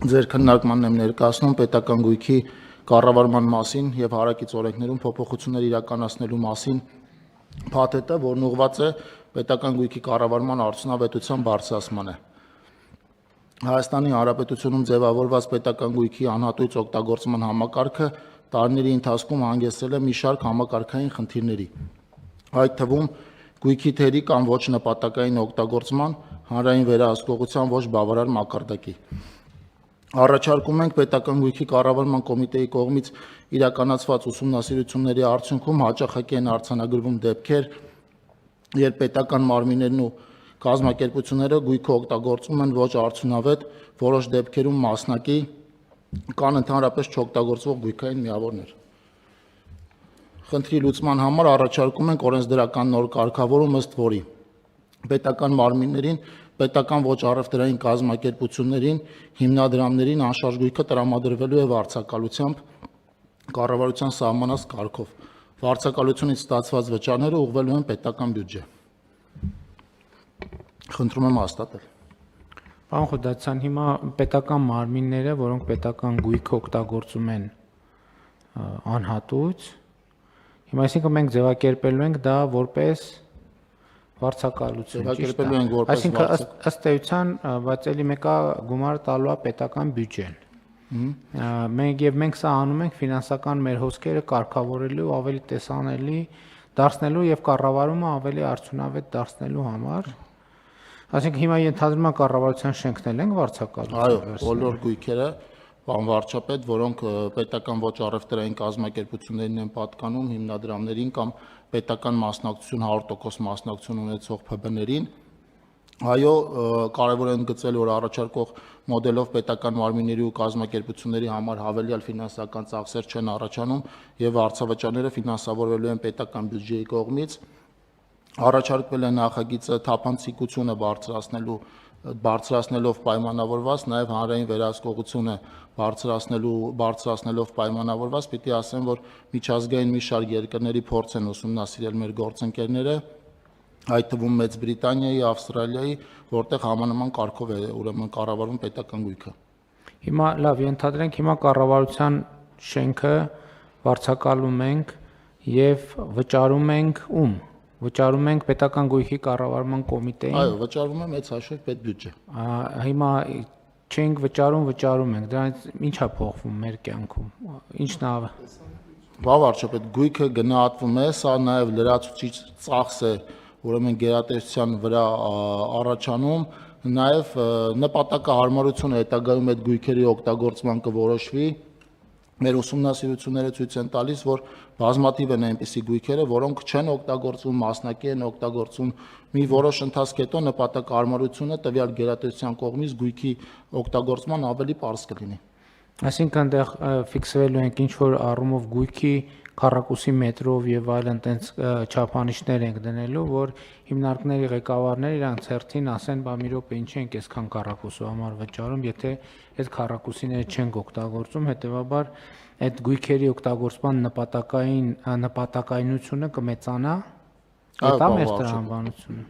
Ձեր քննարկմանն եմ ներկայացնում պետական գույքի կառավարման մասին եւ հարակից օրենքներում փոփոխություններ իրականացնելու մասին փաթեթը, որն ուղղված է պետական գույքի կառավարման արդյունավետության բարձրացմանը։ Հայաստանի Հանրապետությունում ձևավորված պետական գույքի անհատույց օգտագործման համակարգը տարիների ընթացքում հանգեցրել է մի շարք համակարգային խնդիրների, այդ թվում գույքի թերի կամ ոչ նպատակային օգտագործման, հանրային վերահսկողության ոչ բավարար մակարդակի։ Առաջարկում ենք պետական գույքի կառավարման կոմիտեի կողմից իրականացված ուսումնասիրությունների արդյունքում հաճախակի են արձանագրվում դեպքեր, երբ պետական մարմիններն ու կազմակերպությունները գույքը օգտագործում են ոչ արդյունավետ, որոշ դեպքերում մասնակի կան ընդհանրապես չօգտագործվող գույքային միավորներ։ Խնդրի լուծման համար առաջարկում ենք օրենսդրական նոր կարգավորում, ըստ որի պետական մարմիններին, պետական ոչ առևտրային կազմակերպություններին, հիմնադրամներին անշարժ գույքը տրամադրվելու է վարձակալությամբ կառավարության սահմանած կարգով։ Վարձակալությունից ստացված վճարները ուղղվելու են պետական բյուջե։ Խնդրում եմ հաստատել։ Պարոն Խոդացյան, հիմա պետական մարմինները, որոնք պետական գույք օգտագործում են անհատույց, հիմա այսինքն մենք ձևակերպելու ենք դա որպես վարձակալություն, Ձևակերպելու ենք որպես այսինքն ըստ էության, բայց էլի մեկը գումարը տալու է պետական բյուջեն։ Մենք սա անում ենք ֆինանսական մեր հոսքերը կարգավորելու, ավելի տեսանելի դարձնելու եւ կառավարումը ավելի արդյունավետ դարձնելու համար։ Այսինքն հիմա ենթադրում եմ կառավարության շենքն ենք վարձակալություն։ Այո, բոլոր գույքերը, պարոն վարչապետ, որոնք պետական ոչ առևտրային կազմակերպություններին են պատկանում, հիմնադրամներին կամ պետական մասնակցություն 100% մասնակցություն ունեցող ՓԲ-ներին, այո, կարևոր է ընդգծել, որ առաջարկող մոդելով պետական մարմինների ու կազմակերպությունների համար հավելյալ ֆինանսական ծախսեր չեն առաջանում եւ վարձավճարները ֆինանսավորվելու են պետական բյուջեի կողմից։ Առաջարկվել է նախագիծը թափանցիկությունը բարձրացնելով պայմանավորված, նաև հանրային վերահսկողությունը բարձրացնելով պայմանավորված, պիտի ասեմ, որ միջազգային մի շարք երկրների փորձ են ուսումնասիրել մեր գործընկերները, այդ թվում Մեծ Բրիտանիայի, Ավստրալիայի, որտեղ համանման կարգով է ուրեմն կառավարվում պետական գույքը։ Հիմա լավ, ենթադրենք հիմա կառավարության շենքը վարձակալում ենք եւ վճարում ենք ում։ Վճարում ենք պետական գույքի կառավարման կոմիտեին։ Այո, վճարվում է մեծ հաշվով պետբյուջե։ Հիմա չենք վճարում ենք, դրանից ի՞նչ է փոխվում մեր կյանքում։ Ինչն է։ Բավ վարչապետ, գույքը գնահատվում է, սա նաև լրացուցիչ ծախս է, ուրեմն գերատեսչության վրա առաջանում, նաև նպատակահարմարությունը հետագայում այդ գույքերի օգտագործման կորոշվի։ Մեր ուսումնասիրությունները ցույց են տալիս, որ բազմաթիվ են այնպիսի գույքերը, որոնք չեն օգտագործվում, մասնակի են օգտագործում, մի որոշ ընթացք հետո նպատակահարմարությունը տվյալ գերատեսչության կողմից գույքի օգտագործման ավելի պարզ կլինի։ Այսինքն այնտեղ ֆիքսվելու ենք ինչ որ առումով գույքի քառակուսի մետրով եւ այլն տենց չափանիշներ ենք դնելու, որ հիմնարկների ղեկավարները իրանց հերթին ասեն, բա մի րոպե ինչ ենք այսքան քառակուսու համար վճարում, եթե այդ քառակուսիները չենք օգտագործում, հետեւաբար այդ գույքերի օգտագործման նպատակայնությունը կմեծանա։ Դա մեր տրամաբանությունը։